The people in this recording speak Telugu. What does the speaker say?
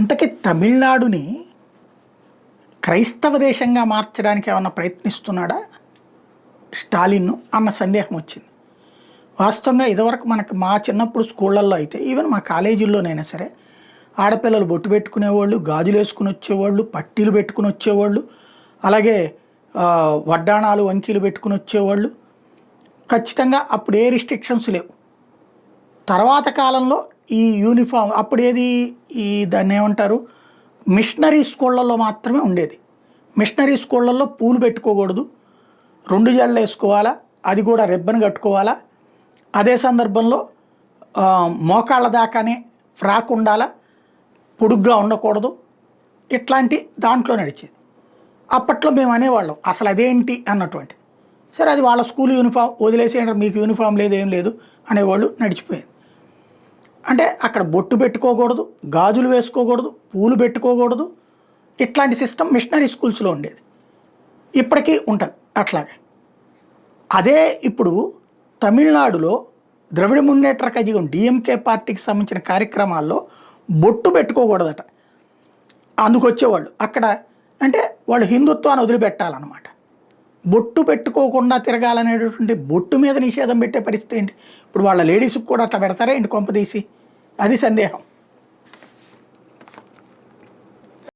ఇంతకీ తమిళనాడుని క్రైస్తవ దేశంగా మార్చడానికి ఏమన్నా ప్రయత్నిస్తున్నాడా స్టాలిన్ అన్న సందేహం వచ్చింది. వాస్తవంగా ఇదివరకు మనకు మా చిన్నప్పుడు స్కూళ్ళల్లో అయితే ఈవెన్ మా కాలేజీల్లోనైనా సరే ఆడపిల్లలు బొట్టు పెట్టుకునేవాళ్ళు, గాజులు వేసుకుని వచ్చేవాళ్ళు, పట్టీలు పెట్టుకుని వచ్చేవాళ్ళు, అలాగే వడ్డాణాలు వంకీలు పెట్టుకుని వచ్చేవాళ్ళు. ఖచ్చితంగా అప్పుడు ఏ రిస్ట్రిక్షన్స్ లేవు. తర్వాత కాలంలో ఈ యూనిఫామ్ అప్పుడేది ఈ దాన్ని ఏమంటారు మిషనరీ స్కూళ్ళల్లో మాత్రమే ఉండేది. మిషనరీ స్కూళ్ళల్లో పూలు పెట్టుకోకూడదు, 2 జడలు వేసుకోవాలా, అది కూడా రిబ్బన్ కట్టుకోవాలా, అదే సందర్భంలో మోకాళ్ళ దాకానే ఫ్రాక్ ఉండాలా, పొడుగ్గా ఉండకూడదు, ఇట్లాంటి దాంట్లో నడిచేది. అప్పట్లో మేము అనేవాళ్ళం అసలు అదేంటి అన్నటువంటి. సరే అది వాళ్ళ స్కూల్ యూనిఫామ్ వదిలేసేయండి, మీకు యూనిఫామ్ లేదు ఏం లేదు అనేవాళ్ళు, నడిచిపోయింది. అంటే అక్కడ బొట్టు పెట్టుకోకూడదు, గాజులు వేసుకోకూడదు, పూలు పెట్టుకోకూడదు, ఇట్లాంటి సిస్టమ్ మిషనరీ స్కూల్స్లో ఉండేది. ఇప్పటికీ ఉంటుంది అట్లాగే. అదే ఇప్పుడు తమిళనాడులో ద్రవిడ మున్నేట్ర కజగం డిఎంకే పార్టీకి సంబంధించిన కార్యక్రమాల్లో బొట్టు పెట్టుకోకూడదట. అందుకొచ్చేవాళ్ళు అక్కడ అంటే వాళ్ళు హిందుత్వాన్ని వదిలిపెట్టాలన్నమాట. బొట్టు పెట్టుకోకుండా తిరగాలనేటటువంటి బొట్టు మీద నిషేధం పెట్టే పరిస్థితి ఏంటి? ఇప్పుడు వాళ్ళ లేడీస్కి కూడా అట్లా పెడతారా ఏంటి కొంపదీసి? అది సందేహం.